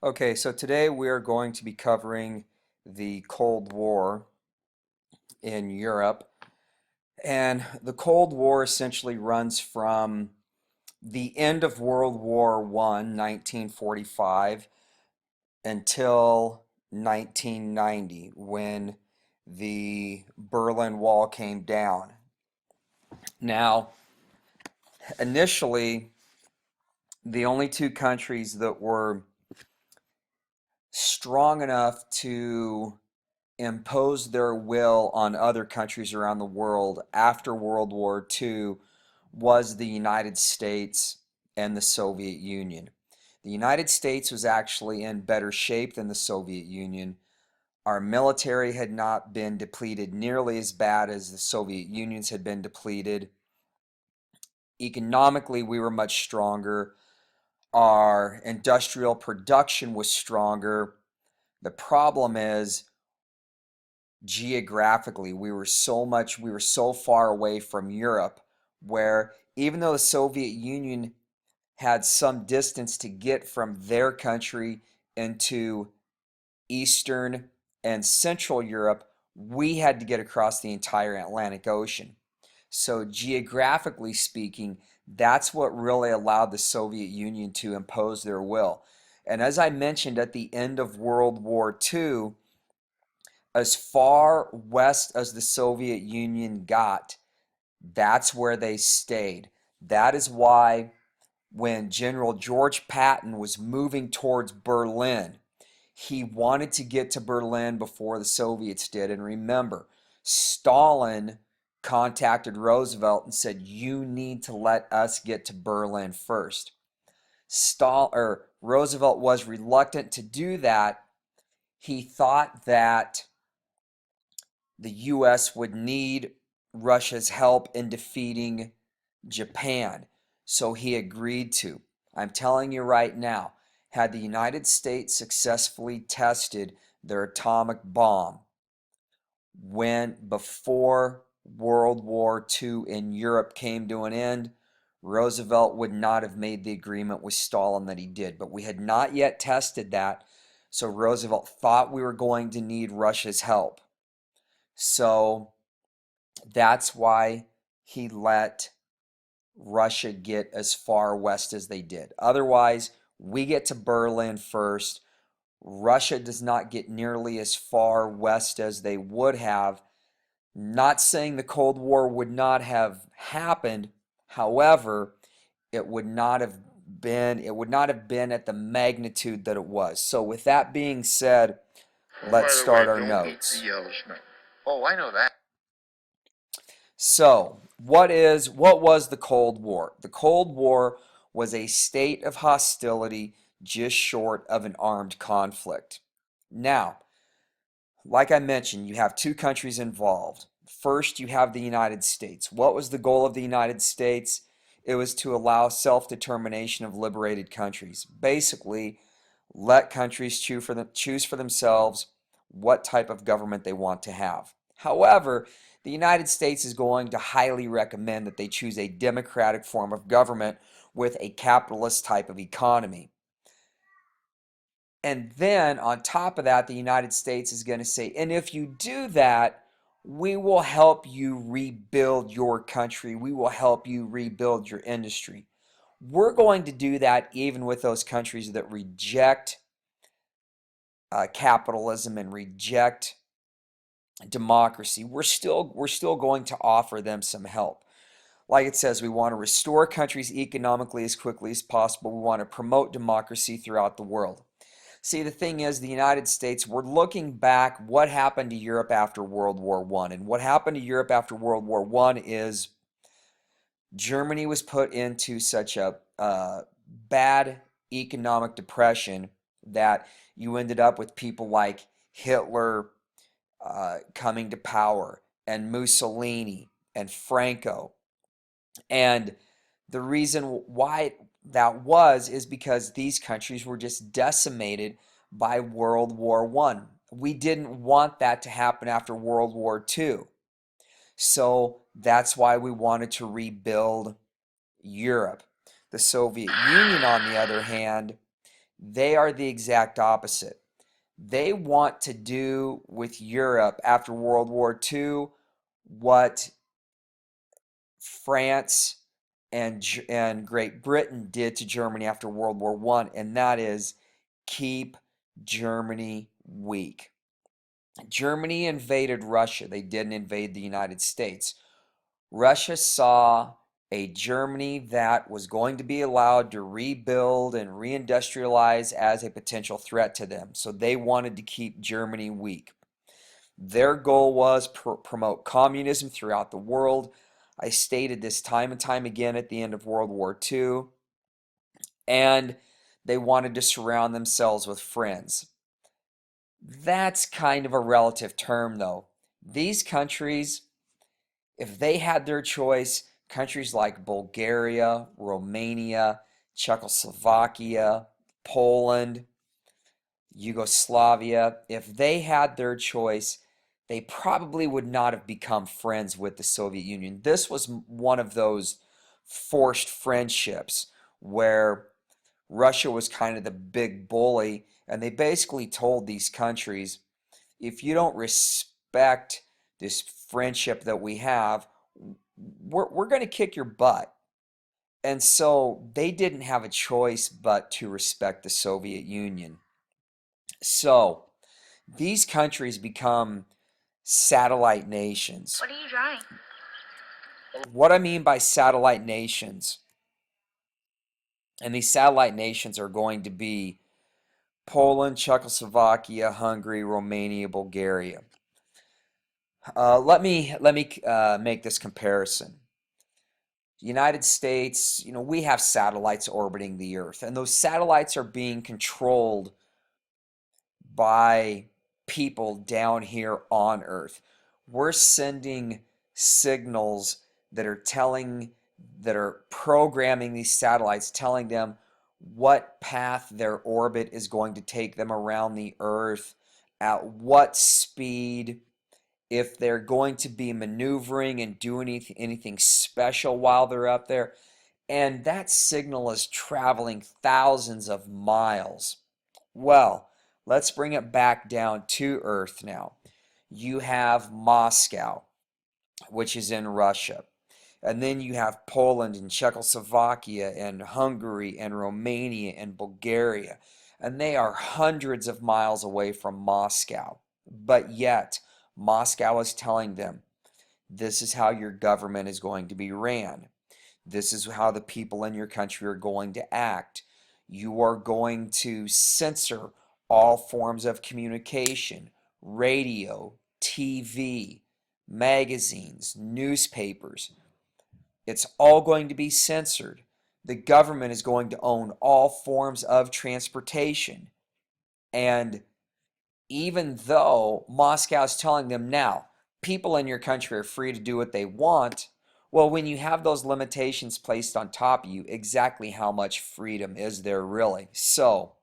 Okay, so today we're going to be covering the Cold War in Europe. And the Cold War essentially runs from the end of World War One, 1945, until 1990, when the Berlin Wall came down. Now, initially, the only two countries that were strong enough to impose their will on other countries around the world after World War II was the United States and the Soviet Union. The United States was actually in better shape than the Soviet Union. Our military had not been depleted nearly as bad as the Soviet Union's had been depleted. Economically, we were much stronger. Our industrial production was stronger. The problem is geographically we were so far away from Europe, where even though the Soviet Union had some distance to get from their country into Eastern and Central Europe, we had to get across the entire Atlantic Ocean. So geographically speaking, that's what really allowed the Soviet Union to impose their will. And as I mentioned at the end of World War II, as far west as the Soviet Union got, that's where they stayed. That is why when General George Patton was moving towards Berlin, he wanted to get to Berlin before the Soviets did. And remember, Stalin contacted Roosevelt and said, "You need to let us get to Berlin first." Roosevelt was reluctant to do that. He thought that the U.S. would need Russia's help in defeating Japan. So he agreed to. I'm telling you right now, had the United States successfully tested their atomic bomb when before World War II in Europe came to an end, Roosevelt would not have made the agreement with Stalin that he did. But we had not yet tested that, so Roosevelt thought we were going to need Russia's help. So that's why he let Russia get as far west as they did. Otherwise, we get to Berlin first. Russia does not get nearly as far west as they would have. Not saying the Cold War would not have happened. However, it would not have been at the magnitude that it was. So with that being said, Oh, by let's the way, start our don't eat the notes. yellow snow. Oh, I know that. So, what was the Cold War? The Cold War was a state of hostility just short of an armed conflict. Now, like I mentioned, you have two countries involved. First, you have the United States. What was the goal of the United States? It was to allow self-determination of liberated countries. Basically, let countries choose for themselves what type of government they want to have. However, the United States is going to highly recommend that they choose a democratic form of government with a capitalist type of economy. And then on top of that, the United States is going to say, and if you do that, we will help you rebuild your country. We will help you rebuild your industry. We're going to do that even with those countries that reject capitalism and reject democracy. We're still going to offer them some help. Like it says, we want to restore countries economically as quickly as possible. We want to promote democracy throughout the world. See, the thing is, the United States, we're looking back what happened to Europe after World War One. And what happened to Europe after World War One is Germany was put into such a bad economic depression that you ended up with people like Hitler coming to power, and Mussolini and Franco. And the reason why that was is because these countries were just decimated by World War One. We didn't want that to happen after World War Two. So that's why we wanted to rebuild Europe. The Soviet Union, on the other hand, They are the exact opposite. They want to do with Europe after World War II what France and Great Britain did to Germany after World War I, and that is keep Germany weak. Germany invaded Russia. They didn't invade the United States. Russia saw a Germany that was going to be allowed to rebuild and reindustrialize as a potential threat to them. So they wanted to keep Germany weak. Their goal was promote communism throughout the world. I stated this time and time again at the end of World War II. And they wanted to surround themselves with friends. That's kind of a relative term, though. These countries, if they had their choice, countries like Bulgaria, Romania, Czechoslovakia, Poland, Yugoslavia, if they had their choice, they probably would not have become friends with the Soviet Union. This was one of those forced friendships where Russia was kind of the big bully, and they basically told these countries, if you don't respect this friendship that we have, we're going to kick your butt. And so they didn't have a choice but to respect the Soviet Union. So these countries become satellite nations. What are you drawing? What I mean by satellite nations, and these satellite nations are going to be Poland, Czechoslovakia, Hungary, Romania, Bulgaria. Let me make this comparison. The United States, we have satellites orbiting the Earth, and those satellites are being controlled by people down here on Earth. We're sending signals that are programming these satellites, telling them what path their orbit is going to take them around the Earth, at what speed, if they're going to be maneuvering and doing anything special while they're up there. And that signal is traveling thousands of miles. Well, let's bring it back down to Earth now. You have Moscow, which is in Russia. And then you have Poland and Czechoslovakia and Hungary and Romania and Bulgaria. And they are hundreds of miles away from Moscow. But yet, Moscow is telling them, this is how your government is going to be ran. This is how the people in your country are going to act. You are going to censor all forms of communication, radio, TV, magazines, newspapers. It's all going to be censored. The government is going to own all forms of transportation. And even though Moscow is telling them now, people in your country are free to do what they want, well, when you have those limitations placed on top of you, exactly how much freedom is there really? So,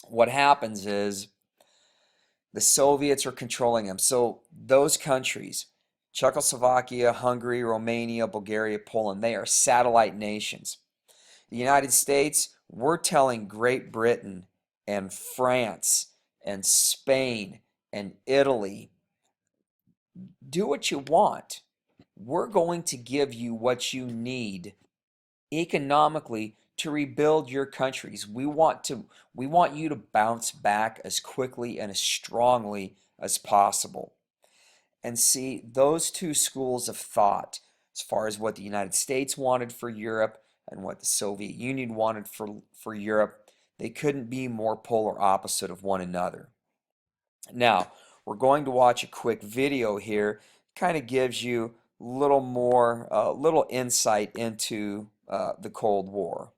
what happens is the Soviets are controlling them. So, those countries, Czechoslovakia, Hungary, Romania, Bulgaria, Poland, they are satellite nations. The United States, we're telling Great Britain and France and Spain and Italy, do what you want. We're going to give you what you need economically to rebuild your countries. We want you to bounce back as quickly and as strongly as possible. And see, those two schools of thought, as far as what the United States wanted for Europe and what the Soviet Union wanted for Europe, they couldn't be more polar opposite of one another. Now, we're going to watch a quick video here. Kind of gives you little insight into the Cold War.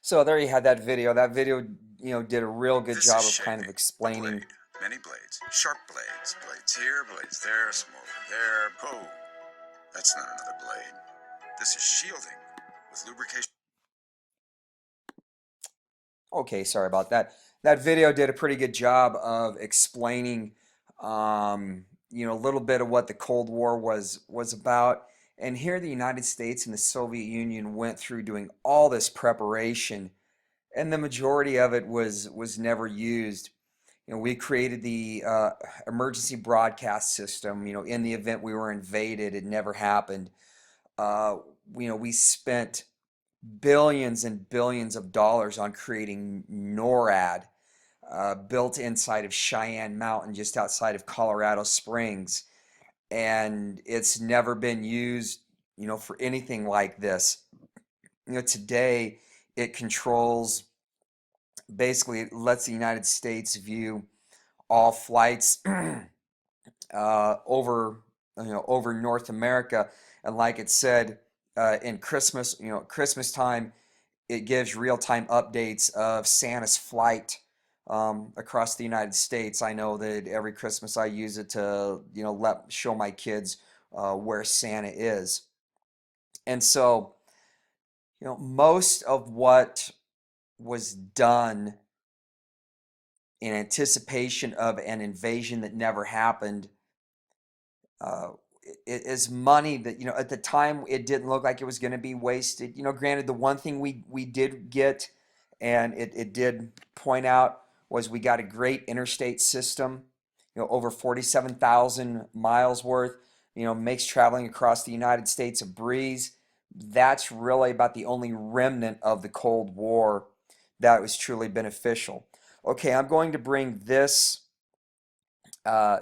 So there you had that video. That video, did a real good This is job of kind of shaving. The explaining. blade. Many blades. Sharp blades. Blades here, blades there, some over there. Oh, that's not another blade. This is shielding with lubrication. Okay, sorry about that. That video did a pretty good job of explaining, a little bit of what the Cold War was about. And here the United States and the Soviet Union went through doing all this preparation, and the majority of it was never used. We created the emergency broadcast system. In the event we were invaded, it never happened. Uh, we spent billions and billions of dollars on creating NORAD, built inside of Cheyenne Mountain, just outside of Colorado Springs, and it's never been used, for anything like this. Today it controls, basically, it lets the United States view all flights over North America, and like it said, in Christmas time, it gives real-time updates of Santa's flight across the United States. I know that every Christmas I use it to, show my kids where Santa is. And so, most of what was done in anticipation of an invasion that never happened uh, is money that, at the time it didn't look like it was going to be wasted. Granted, the one thing we did get, and it did point out, was we got a great interstate system, over 47,000 miles worth, makes traveling across the United States a breeze. That's really about the only remnant of the Cold War that was truly beneficial. Okay, I'm going to bring uh,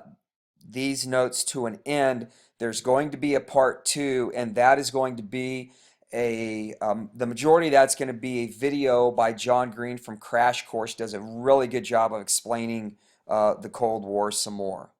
these notes to an end. There's going to be a part two, and that is going to be the majority of that's going to be a video by John Green from Crash Course. Does a really good job of explaining the Cold War some more.